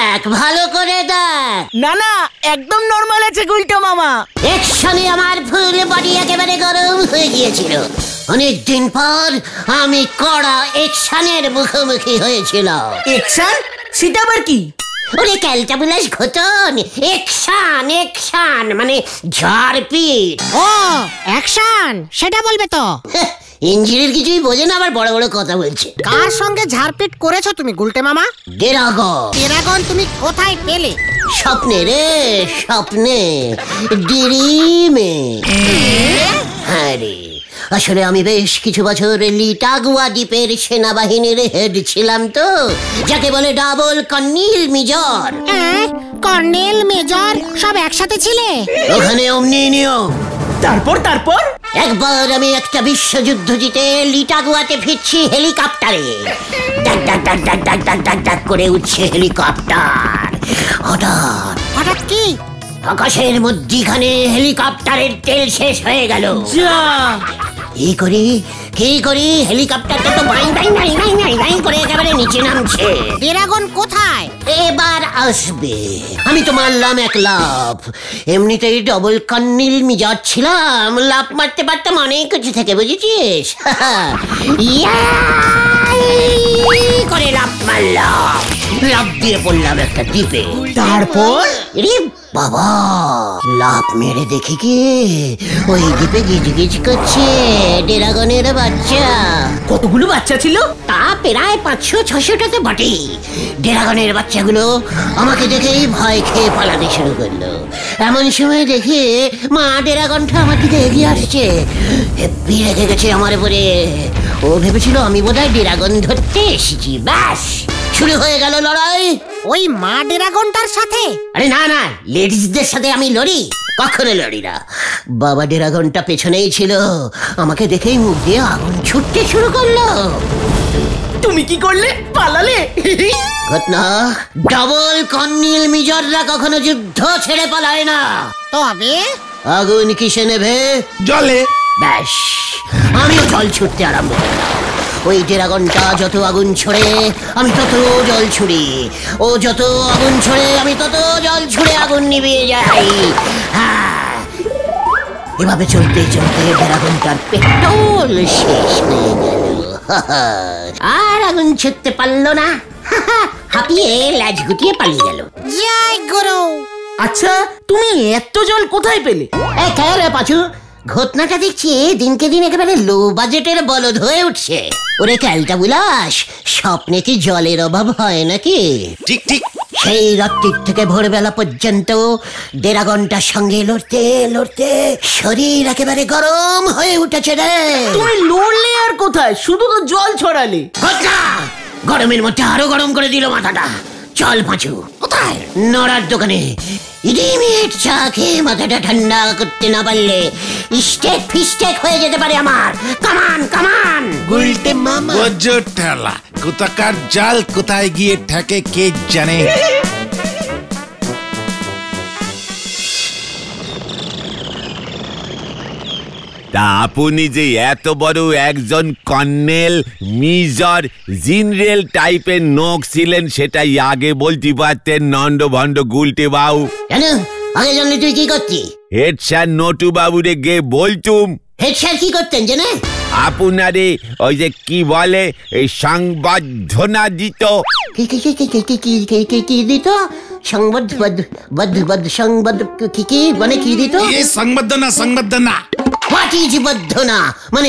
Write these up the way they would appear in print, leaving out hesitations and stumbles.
দেখ, ভালো করে দেখ। না না, একদম নরমাল আছে গুলটে মামা। একসাথে আমার ফুল বডি একেবারে গরম হয়ে গিয়েছিল। অনেকদিন পর আমি কড়া একশনের মুখোমুখি হয়েছিল। একশন? সেটা আবার কি? ওরে ক্যালটা বুলাস ঘটন, একশন মানে ঝাড়পিট। ও অ্যাকশন, সেটা বলবে তো। ইঞ্জিনের কিছুই বোঝে না, আবার বড় বড় কথা বলছে। কার সঙ্গে ঝাড়পিট করেছো তুমি গুলটে মামা? ড্রাগন তুমি কোথায় পেলে? স্বপ্নে রে, স্বপ্নে, ড্রিমে। হ্যাঁ রে, আসলে আমি বেশ কিছু বছর লিটাগুয়া দ্বীপের সেনাবাহিনীর হেড ছিলাম তো, যাকে বলে double colonel major. Colonel major সব একসাথে ছিলে ওখানে? অমনি নিয়ম। তারপর? একবার আমি একটা বিশ্বযুদ্ধ জিতে লিটাগুয়াতে ফিরছি হেলিকপ্টারে। ডাক ডাক ডাক ডাক ডাক ডাক ডাক ডাক করে উঠছে হেলিকপ্টার। হঠাৎ কি? আকাশের মধ্যিখানে হেলিকপ্টারের তেল শেষ হয়ে গেল। কি করি হেলিকপ্টারটা তো buying buying buying buying buying buying করে একেবারে নিচে নামছে। ড্রাগন কোথায়? এবার আসবে। আমি তো মারলাম এক লাফ। এমনিতেই ডবল কর্নেল মেজর ছিলাম, লাফ মারতে পারতাম অনেক কিছু থেকে, বুঝেছিস? করে লাফ মারলাম, লাফ দিয়ে পড়লাম একটা দ্বীপে। তারপর? বাবা, লাফ মেরে দেখি কি ওই দ্বীপে গিজগিজ করছে ড্রাগনের বাচ্চা। কতগুলো বাচ্চা ছিল? তা প্রায় 500-600টা তো বটেই। ড্রাগনের বাচ্চাগুলো আমাকে দেখেই ভয় খেয়ে পালাতে শুরু করলো। এমন সময় দেখি মা ড্রাগনটা আমার দিকে এগিয়ে আসছে। হেব্বি রেখে গেছে আমার উপরে। ও ভেবেছিল আমি বোধহয় ড্রাগন ধরতে এসেছি। ব্যাস, শুরু হয়ে গেল লড়াই। ওই মা ড্রাগনটার সাথে? আরে না না, লেডিসদের সাথে আমি লড়ি? কখনো লড়ি না। বাবা ড্রাগনটা পেছনেই ছিল, আমাকে দেখেই মুখ দিয়ে আগুন ছুটতে শুরু করলো। তুমি কি করলে? পালালে? ঘটনা, ডাবল কর্নেল মেজররা কখনো যুদ্ধ ছেড়ে পালায় না। তবে আগুন কিসে নেবে? জলে। ব্যাস, আমিও জল ছুটতে আরম্ভ করলাম। ওই ড্রাগনটা যত আগুন ছড়ে আমি তত জল ছুড়ি, ও যত আগুন ছড়ে আমি তত জল ছুড়ে আগুন নিভিয়ে যাই। এভাবে চলতে চলতে ড্রাগনটার পেট্রোল শেষ হয়ে গেল। আর আগুন ছুটতে পারলো না, হাঁপিয়ে ল্যাজ গুটিয়ে পালিয়ে গেল। জয় গুরু। আচ্ছা, তুমি এত জল কোথায় পেলে? রে পাচু, ঘটনাটা দেখছি দিনকে দিন একেবারে লো বাজেটের বলদ হয়ে উঠছে। ওরে ক্যালটা বুলাস, স্বপ্নে কি জলের অভাব হয় নাকি? ঠিক ঠিক। সেই রাত্রির থেকে ভোরবেলা পর্যন্ত ড্রাগনটার সঙ্গে লড়তে লড়তে শরীর একেবারে গরম হয়ে উঠেছে রে। তুমি লড়লে আর কোথায়, শুধু তো জল ছড়ালে। গরমের মধ্যে আরো গরম করে দিল মাথাটা। চল পাঁচু, কোথায়? নড়ার দোকানে। ইডিমিট চা খেয়ে মাথাটা ঠান্ডা করতে না পারলে স্টেক ফিস্টেক হয়ে যেতে পারে আমার। কামান কামান। গুলটে মামা ওজো ঠেলা, কোথাকার জাল কোথায় গিয়ে ঠেকে কে জানে। তা আপনি যে এত বড় একজন কর্নেল মেজর জেনারেল টাইপের নোক ছিলেন, সেটাই আগে বলতে পারতেন নন্দ ভন্ড গুলটে বাবু। কেন আগে জানলে তুই কি করতি? হেড স্যার নটু বাবুরে গে বলতুম। হেড স্যার কি করতেন জানে? আপনারে ওই যে কি বলে এই সংবর্ধনা দিত। কি দিত? সংবাদ সংবাদ কি মানে কি দিত? সংবর্ধনা। হোয়াট ইজ বর্ধনা? মানে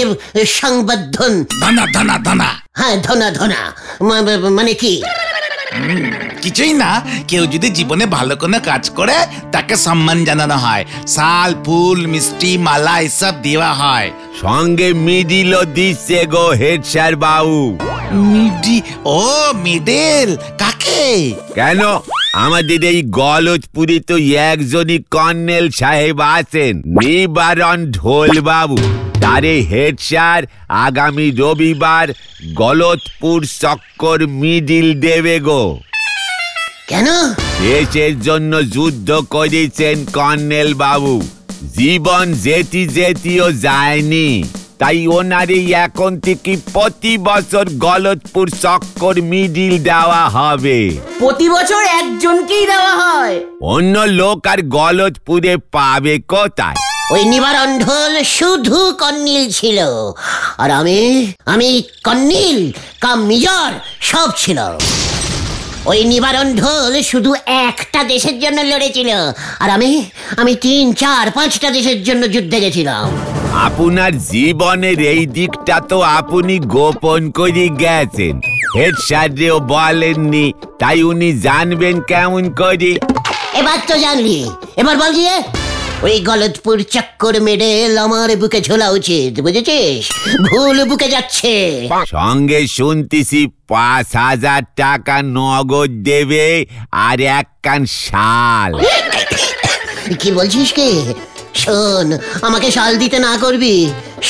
সংবর্ধন। ধনা। হ্যাঁ, ধনা মানে কি? কিছুই না, কেউ যদি জীবনে ভালো কোনো কাজ করে তাকে সম্মান জানানো হয়। শাল, ফুল, মিষ্টি, মালা এসব দেওয়া হয়। সঙ্গে মিডিলও দিচ্ছে গো হেড স্যার বাবু। ও মেডেল কাকে? কেন, আমাদের এই গলতপুরে তো একজনই কর্নেল সাহেব আছেন, নিবারণ ঢোল বাবু। তারে হেড স্যার আগামী রবিবার গলতপুর চক্কর মিডিল দেবে গো। কেন? দেশের জন্য যুদ্ধ করেছেন কর্নেল বাবু, জীবন যেতিও যায়নি। তাই ওনারে এখন থেকে প্রতি বছর গলতপুর চক্কর মিডিল দেওয়া হবে। প্রতি বছর একজনকেই দেওয়া হয়? অন্য লোক আর গলতপুরে পাবে কোথায়? ওই নিবারণ ঢোল শুধু কর্নিল ছিল, আর আমি কর্নিল কাম মেজর সব ছিল। ওই নিবারণ ঢোল শুধু একটা দেশের জন্য লড়েছিল, আর আমি 3, 4, 5টা দেশের জন্য যুদ্ধে গেছিলাম। আপনার জীবনের এই দিকটা তো আপনি গোপন করে গেছেন, হেড স্যারও বলেননি, তাই উনি জানবেন কেমন করে? এবার তো জানলি, এবার বল গিয়ে। ওই গলতপুর চক্কর মেডেল আমার বুকে ঝোলা উচিত, বুঝেছিস? ভুল বুকে যাচ্ছে। সঙ্গে শুনতেছি 5,000 টাকা নগদ দেবে আর 1 কান শাল। কি বলছিস কি? শোন, আমাকে শাল দিতে না করবি,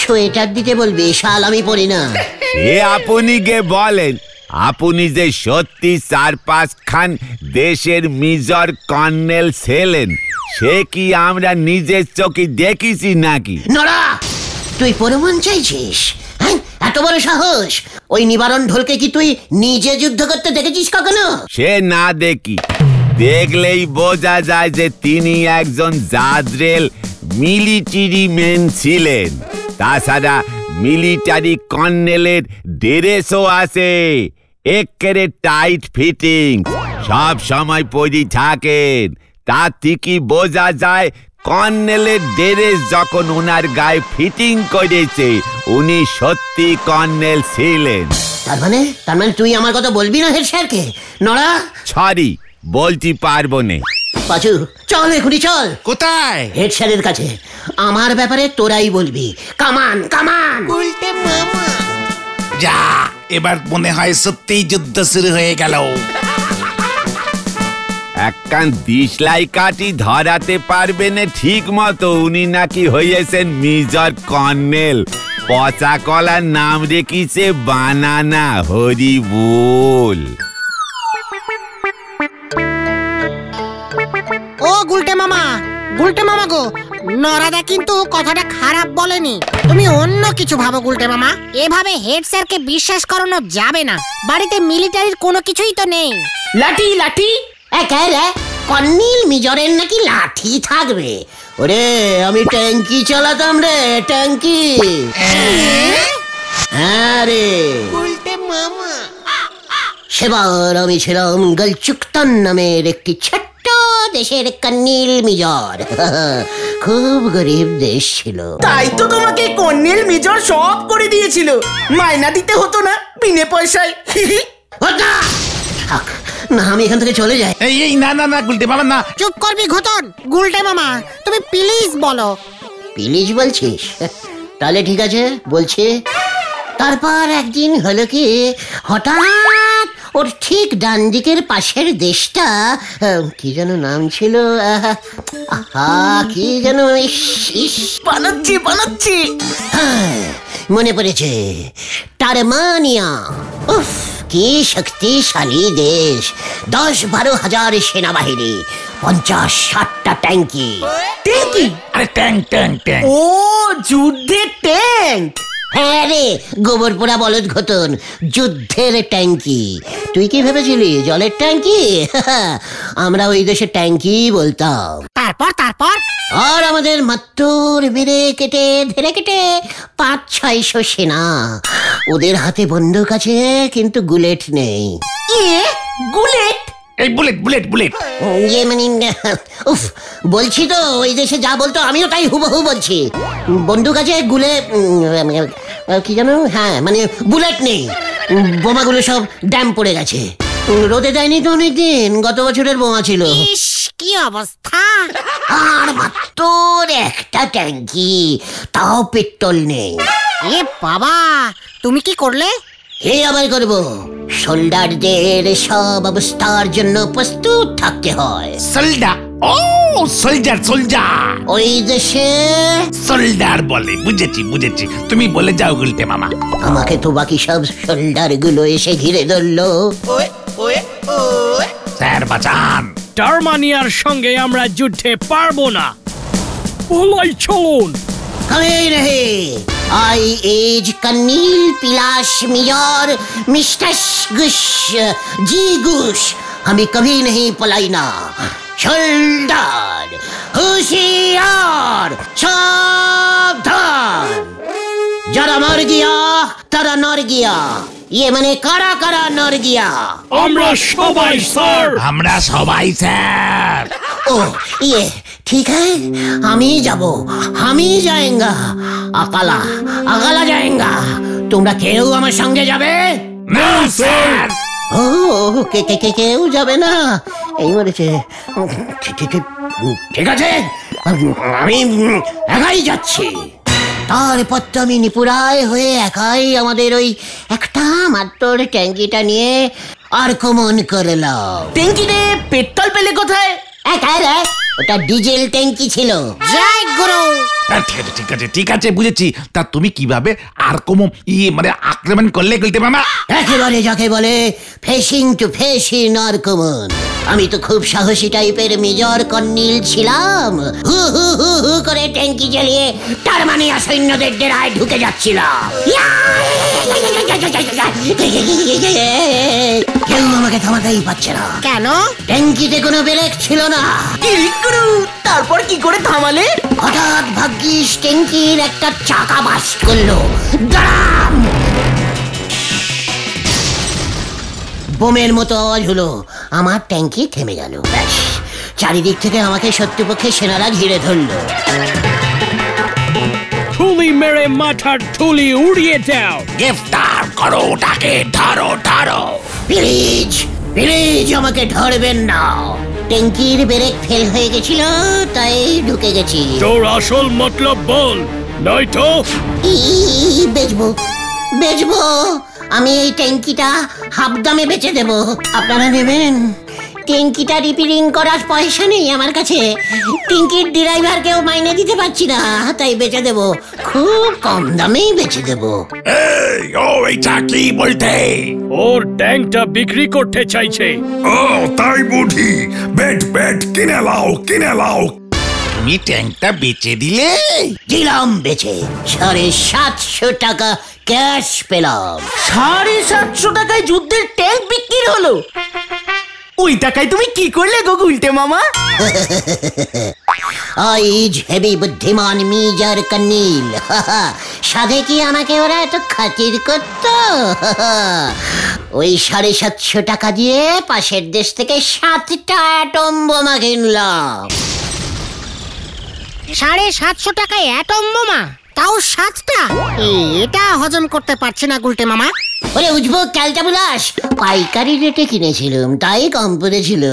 সোয়েটার দিতে বলবি, শাল আমি পরি না। এ আপনি গে বলেন, আপনি যে সত্যি 4-5 খান দেশের মেজর কর্নেল ছিলেন, সে কি আমরা নিজের চোখে দেখেছি নাকি? নড়া, তুই প্রমাণ চাইছিস? হ্যাঁ, এত বড় সাহস! ওই নিবারণ ঢোলকে কি তুই নিজে যুদ্ধ করতে দেখেছিস কখনো? সে না দেখি, দেখলেই বোঝা যায় যে তিনি একজন জাদরেল মিলিটারি ম্যান ছিলেন। তাছাড়া মিলিটারি কর্নেলের ড্রেসও আছে, একেবারে টাইট ফিটিং, সব সময় পরি থাকেন। তা থেকে বোঝা যায় কর্নেলের ড্রেস যখন ওনার গায়ে ফিটিং করেছে, উনি সত্যি কর্নেল ছিলেন। তার মানে তুই আমার কথা বলবি না হেড স্যারকে? নড়া, সরি, বলতে পারবো না। পাচু, চল এখনই চল। কোথায়? হেড স্যারের কাছে। আমার ব্যাপারে তোরাই বলবি। কামান কামান। যা, এবার মনে হয় সত্যিই যুদ্ধ শুরু হয়ে গেল। একখান দিশলাই কাটি ধরাতে পারবে না ঠিক মতো, উনি নাকি হয়েছেন মেজর কর্নেল। পচা কলার নাম রেখেছে বানানা। হরি বল। ও গুলটে মামা গো, নরাদা কিন্তু কথাটা খারাপ বলেনি। তুমি অন্য কিছু ভাবো গুলটে মামা, এভাবে হেড স্যারকে বিশ্বাস করানো যাবে না। বাড়িতে মিলিটারির কোনো কিছুই তো নেই। লাঠি কর্নিল মেজরের নাকি লাঠি থাকবে? ওরে, আমি ট্যাঙ্কি চালাতাম রে, ট্যাঙ্কি। হ্যাঁ রে, সেবার আমি ছিলাম গলচুক্তান নামের একটি ছোট্ট দেশের কর্নিল মেজর। খুব গরিব দেশ ছিল। তাই তো তোমাকে কর্নেল মেজর সব করে দিয়েছিল, মাইনা দিতে হতো না বিনে পয়সায়। না, আমি এখান থেকে চলে যাই। এই না না না গুলটে মামা, না। চুপ করবি ঘটন। গুলটে মামা, তুমি প্লিজ বলো। প্লিজ বলছিস? তাহলে ঠিক আছে, বলছি। তারপর একদিন হলো কি, হঠাৎ ওর ঠিক ডান দিকের পাশের দেশটা, কি যেন নাম ছিল, কি যেন, বানাচ্ছি। হ্যাঁ, মনে পড়েছে, টারমানিয়া। উফ, কি শক্তিশালী দেশ! 10-12 হাজার সেনাবাহিনী, 50-60টা ট্যাঙ্কি। আরে ট্যাঙ্ক। ও, যুদ্ধের ট্যাঙ্ক। হ্যাঁ রে, গোবর পোড়া বলদ ঘটন, যুদ্ধের ট্যাঙ্কি। তুই কি ভেবেছিলি জলের ট্যাঙ্কি? আমরা ওই দেশে ট্যাঙ্কি বলতাম। তারপর আর আমাদের মাত্র মেরে কেটে ধরে কেটে 500-600 সেনা। ওদের হাতে বন্দুক আছে, কিন্তু বুলেট নেই। বুলেট? এই বুলেট। উফ, বলছি তো, ওই দেশে যা বলতো আমিও তাই হুবহু বলছি। বন্দুক আছে, কি জানো, হ্যাঁ মানে বুলেট নেই। বোমাগুলো সব ড্যাম পড়ে গেছে। রোদে দেয়নি তো অনেকদিন, গত বছরের বোমা ছিল। ইস, কি অবস্থা! আর মাত্র একটা ট্যাঙ্কি, তাও পেট্রোল নেই। এ বাবা, তুমি কি করলে? হে আবার করবো, সোল্ডারদের সব অবস্থার জন্য প্রস্তুত থাকতে হয়। সোল্ডার? ও, সোলজার। ওই দেশে সোল্ডার বলে, বুঝেছি। তুমি বলে যাও গুলটে মামা। আমাকে তো বাকি সব সোল্ডার গুলো এসে ঘিরে ধরলো। স্যার বাঁচান। টারমানিয়ার সঙ্গে আমরা যুদ্ধে পারবো না, বলাই চলুন। কবে নেই आई एज कन्नील पिलाश मियार मिस्टर गुश जी गुश हमें कभी नहीं पलाई ना सोल्डार होशियार सावधान जरा मर गया तारा नर गया ये मने कारा कारा नर गया আমরা সবাই স্যার আমরা সবাই স্যার ओ ये ठीक है हम ही जाएंगा अकाला अकाला जाएंगा তোমরা কেউ আমার সঙ্গে যাবে না স্যার ও কে কে কে কেউ যাবে না এই মরেছে ঠিক আছে আমি একাই যাচ্ছি তারপর তো আমি নিপুরায় হয়ে একাই আমাদের ওই একটা মাত্র ট্যাঙ্কিটা নিয়ে আর কমন করলাম ট্যাঙ্কিতে পেট্রোল পেলে কোথায়? ওটা ডিজেল ট্যাঙ্কি ছিল। জয় গুরু। ঠিক আছে বুঝেছি। তা তুমি কিভাবে আর কম মানে আক্রমণ করলে গুলটে মামা? একেবারে যাকে বলে ফেসিং টু ফেসিং আক্রমণ। আমি তো খুব সাহসী টাইপের মেজর কর্নেল ছিলাম। হু হু হু হু করে ট্যাঙ্কি চালিয়ে টারমানিয়া সৈন্যদের ডেরায় ঢুকে যাচ্ছিলাম। কেউ আমাকে থামাতেই পারছে না। কেন? ট্যাঙ্কিতে কোনো ব্রেক ছিল না। তারপর কি করে থামালে? হঠাৎ ভাগ্যিস ট্যাঙ্কির একটা চাকা বাস করলো। দাঁড়াম! বোমের মতো আওয়াজ হলো, আমার ট্যাঙ্কি থেমে গেল। ব্যাস, চারিদিক থেকে আমাকে শত্রুপক্ষের সেনারা ঘিরে ধরলো। থুলি মেরে মাথার থুলি উড়িয়ে দাও। গ্রেফতার করো ওটাকে, ধরো ধরো। প্লিজ প্লিজ আমাকে ধরবেন না। ট্যাঙ্কির ব্রেক ফেল হয়ে গেছিল, তাই ঢুকে গেছি। তোর আসল মতলব বল, নয়তো বেচবো বেচবো। আমি এই ট্যাঙ্কিটা হাফ দামে বেচে দেব, আপনারা নেবেন? ট্যাঙ্কিটা রিপেয়ারিং করার পয়সা নেই আমার কাছে। ট্যাঙ্কির ড্রাইভারকেও মাইনে দিতে পারছি না, তাই বেচে দেব, খুব কম দামেই বেচে দেব। এই ও এটা কি বলতে? ওর ট্যাঙ্কটা বিক্রি করতে চাইছে। ও তাই বুঝি, বেট বেট কিনে লাও কিনে লাও। তুমি ট্যাঙ্কটা বেচে দিলে? দিলাম বেচে, 750 টাকা ক্যাশ পেলাম। 750 টাকায় যুদ্ধের ট্যাঙ্ক বিক্রি হলো? ওই টাকায় তুমি কি করলে গো গুলটে মামা? আইজ হেভি বুদ্ধিমান মেজর কর্নেল। সাধে কি আমাকে ওরা এত খাতির করতো? ওই 750 টাকা দিয়ে পাশের দেশ থেকে 7টা অ্যাটম বোমা কিনলাম। 750 টাকায় অ্যাটম বোমা, তাও 7টা? এটা হজম করতে পারছি না গুলটে মামা। ওরে উঠবো ক্যালটা বুলাস, পাইকারি রেটে কিনেছিলাম, তাই কম পড়েছিল।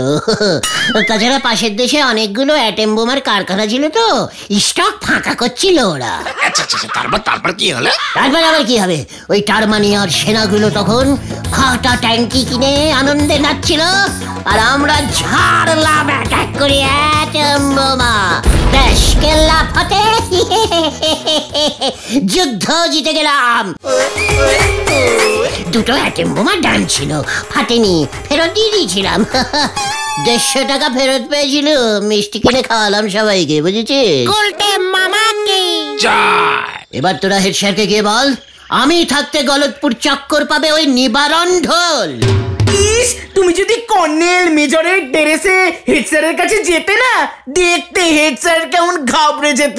তাছাড়া পাশের দেশে অনেকগুলো অ্যাটম বোমার কারখানা ছিল, তো স্টক ফাঁকা করছিল ওরা। আচ্ছা আচ্ছা, তারপর কি হলো? তারপর আবার কি হবে, ওই টারমানিয়ার সেনাগুলো তখন ফাটা ট্যাঙ্কি কিনে আনন্দে নাচছিল, আর আমরা ঝাড়লাম এক এক করে অ্যাটম বোমা। ব্যাস, কেল্লা ফতে, যুদ্ধ জিতে গেলাম। দুটো অ্যাটম বোমা ডান ছিল, ফাটেনি, ফেরত দিয়ে দিয়েছিলাম। 150 টাকা ফেরত পেয়েছিল, মিষ্টি কিনে খাওয়ালাম সবাইকে, বুঝেছিস? গুলটে মামাকে জয়। এবার তোরা হেড স্যারকে গিয়ে বল, আমি থাকতে গলতপুর চক্কর পাবে ওই নিবারণ ঢোল। ইস, তুমি যদি কর্নেল মেজরের ড্রেসে হেড স্যারের কাছে যেতে না, দেখতে হেড স্যার কেমন ঘাবড়ে যেত।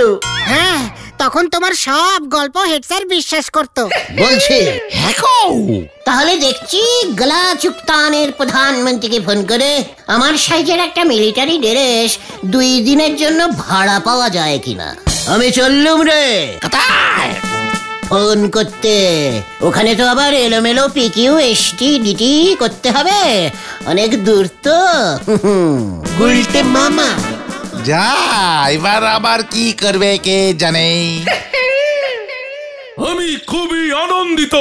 হ্যাঁ, তখন তোমার সব গল্প হেড স্যার বিশ্বাস করতো। বলছি হ্যাঁ, তাহলে দেখছি গলা চুক্তানের প্রধানমন্ত্রীকে ফোন করে আমার সাইজের একটা মিলিটারি ড্রেস 2 দিনের জন্য ভাড়া পাওয়া যায় কিনা। আমি চললুম রে। কোথায়? ফোন করতে। ওখানে তো আবার এলোমেলো পিকিউ এসটি ডিটি করতে হবে, অনেক দূর তো। গুলটে মামা যা, এবার আবার কি করবে কে জানে। আমি খুবই আনন্দিত,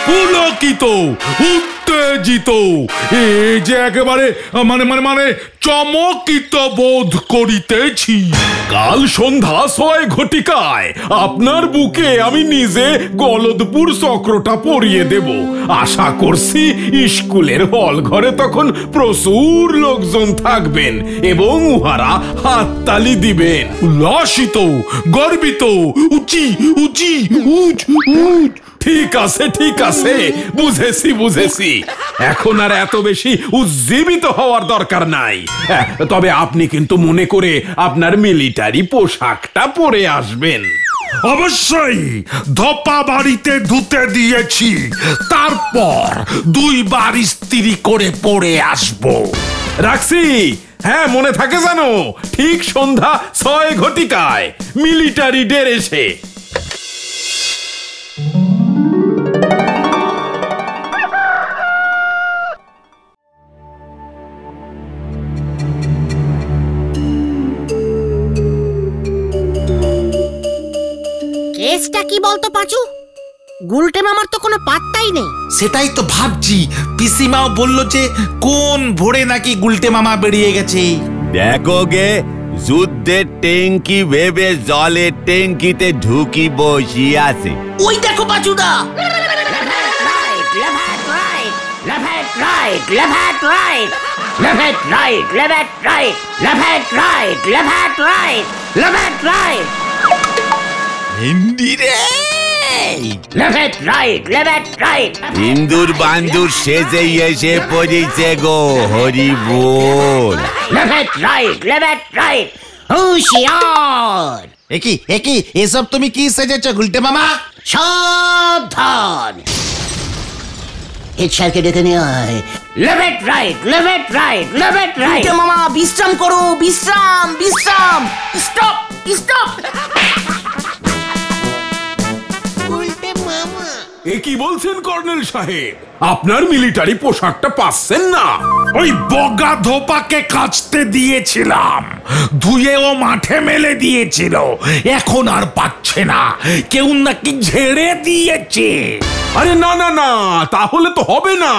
পুলকিত, উত্তেজিত। এই যে একেবারে মানে চমকিত বোধ করিতেছি। কাল সন্ধ্যা ৬ ঘটিকায় আপনার বুকে আমি নিজে গলদপুর চক্রটা পরিয়ে দেব। আশা করছি স্কুলের হল ঘরে তখন প্রচুর লোকজন থাকবেন এবং উহারা হাততালি দিবেন। উল্লাসিত, গর্বিত, উচি উচি উচ উচ। ঠিক আছে, ঠিক আছে, বুঝেছি বুঝেছি। এখন আর এত বেশি উজ্জীবিত হওয়ার দরকার নাই। তবে আপনি কিন্তু মনে করে আপনার মিলিটারি পোশাকটা পরে আসবেন। অবশ্যই, ধোপা বাড়িতে ধুতে দিয়েছি, তারপর 2 বার ইস্ত্রি করে পরে আসবো। রাখছি। হ্যাঁ, মনে থাকে জানো, ঠিক সন্ধ্যা ৬ ঘটিকায় মিলিটারি ড্রেসে। কেসটা কি বলতো পাঁচু? গুলটে মামার তো কোনো পাত্তাই নেই। সেটাই তো ভাবছি, পিসিমাও বলল যে কোন ভোরে নাকি গুলটে মামা বেরিয়ে গেছে। দেখো গে, যুদ্ধের ট্যাঙ্কি ভেবে জলের ট্যাঙ্কিতে ঢুকি বসিয়াছে। ওই দেখো পাচুদা। হিন্দুর বান্দুর সেজেই এসে পড়েছে গো, হরি বল। হুঁশিয়ার! একই এসব তুমি কি সেজেছ গুলটে মামা? সাবধান! হেড স্যারকে ডেকে নিয়ে আয়। Left right, left right, left right. মামা বিশ্রাম করো, বিশ্রাম বিশ্রাম। Stop stop. এ কি বলছেন কর্নেল সাহেব? আপনার মিলিটারি পোশাকটা পাচ্ছেন না? ওই বগা ধোপাকে কাচতে দিয়েছিলাম, ধুয়ে ও মাঠে মেলে দিয়েছিল, এখন আর পাচ্ছে না, কেউ নাকি ঝেড়ে দিয়েছে। আরে না না না, তাহলে তো হবে না।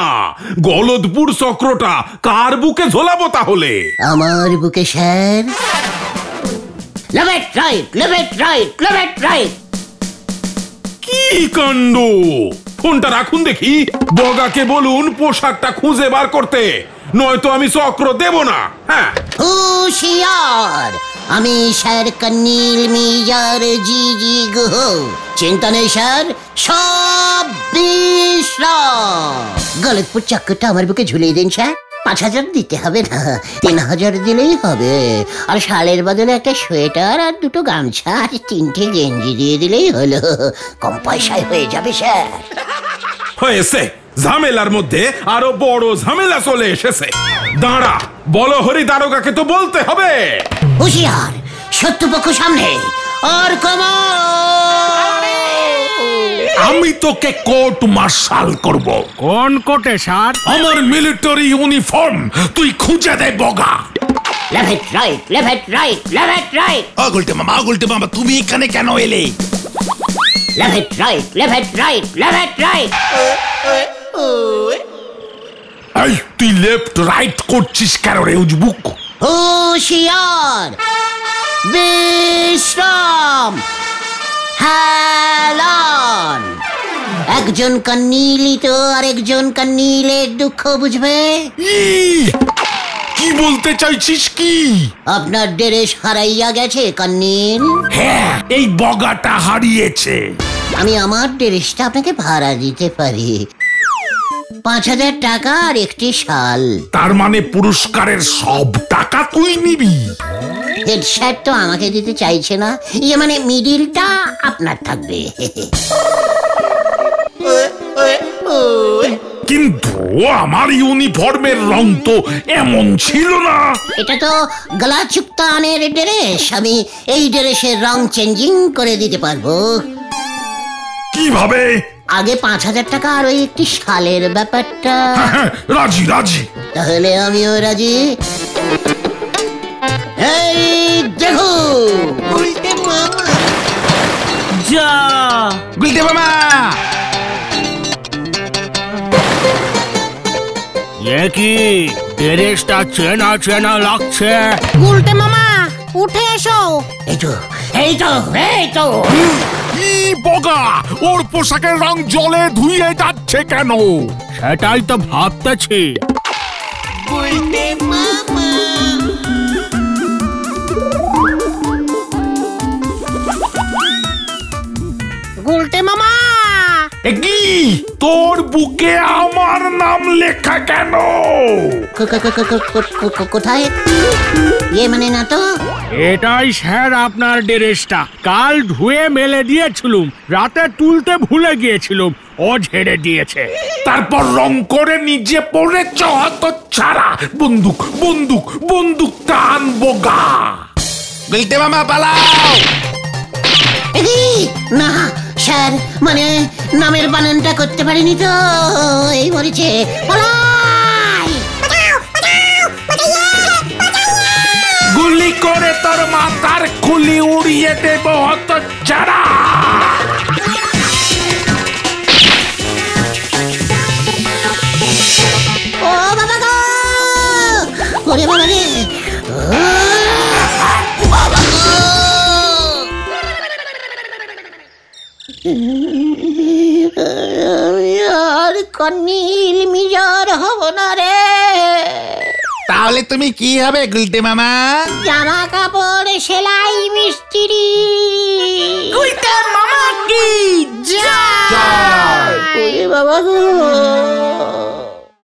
গলদপুর চক্রটা কার বুকে ঝোলাবো তাহলে? আমার বুকে sir. Left right, left right, left right. কি কাণ্ড! ফোনটা রাখুন দেখি, বগাকে বলুন পোশাকটা খুঁজে বার করতে, নয়তো আমি চক্র দেব না। হ্যাঁ, হুঁশিয়ার! আমি স্যার কর্নেল মেজর জি জি গুহ। চিন্তা নেই স্যার, সব বিশ্রাম। গলতপুর চক্করটা আমার বুকে ঝুলিয়ে দিন স্যার। 5,000 দিতে হবে না, 3,000 দিলেই হবে। আর শালের বদলে একটা সোয়েটার আর 2টো গামছা আর 3টে গেঞ্জি দিয়ে দিলেই হলো। কম পয়সায় হয়ে যাবে স্যার। হয়েছে। ঝামেলার মধ্যে আরো বড় ঝামেলা চলে এসেছে। দাঁড়া, বলো হরি দারোগাকে তো বলতে হবে। হুঁশিয়ার! শত্রুপক্ষ সামনে। আর আমি তোকে কোর্ট মার্শাল করব। কোন কোটে স্যার? আমার মিলিটারি ইউনিফর্ম তুই খুঁজে দে বগা। Left right, left right, left right. Gulte মামা তুমি এখানে কেন এলে? Left right, left right, left right. এই তুই লেফট রাইট করছিস কেন রে উজবুক? হুঁশিয়ার! বিশ্রাম! হেলান! একজন কর্নেলই তো আরেকজন কর্নেলের দুঃখ বুঝবে। কি বলতে চাইছিস কি? আপনার ড্রেস হারাইয়া গেছে কর্নেল। হ্যাঁ, এই বগাটা হারিয়েছে। আমি আমার ড্রেসটা আপনাকে ভাড়া দিতে পারি। 5,000 টাকা আর একটি শাল। তার মানে পুরস্কারের সব টাকা তুই নিবি? হেড স্যার তো আমাকে দিতে চাইছে না, ইয়ে মানে মিডিলটা আপনার থাকবে। কিন্তু আমার ইউনিফর্মের রং তো এমন ছিল না। এটা তো গলা চুক্তানের ড্রেস, আমি এই ড্রেসের রং চেঞ্জিং করে দিতে পারবো। কিভাবে? আগে 5,000 টাকা আর ওই একটি শালের ব্যাপারটা। রাজি রাজি। তাহলে আমিও রাজি। এই দেখো গুলটে মামা। যা গুলটে মামা! কি ড্রেসটা চেনা চেনা লাগছে। গুলটে মামা উঠে এসো। এই তো এই তো এই তো কি বগা, ওর পোশাকের রং জলে ধুয়ে যাচ্ছে কেন? সেটাই তো ভাবতেছি। গুলটে মামা কি তোর বুকে আমার নাম লেখা কেন? কোথায়? মানে না তো। এটাই স্যার আপনার ড্রেসটা। কাল ধুয়ে মেলে দিয়েছিলুম, রাতে তুলতে ভুলে গিয়েছিলুম, ও ঝেড়ে দিয়েছে। তারপর রং করে নিজে পড়েছ হতচ্ছাড়া। বন্দুক বন্দুক বন্দুকটা আন বগা। গুলটে মামা পালাও। না স্যার, মানে নামের বানানটা করতে পারিনি তো, এই মরেছে। গুলি করে তোর মাথার খুলি উড়িয়ে দেব হতচ্ছাড়া। ও বাবা গো, ওরে বাবা রে, বাবা গো। আর কর্নেল মেজর হব না রে। তাহলে তুমি কি হবে গুলটে মামা? জামা কাপড় সেলাই মিস্ত্রি। গুলটে মামা কি জয়। ওরে বাবা গো।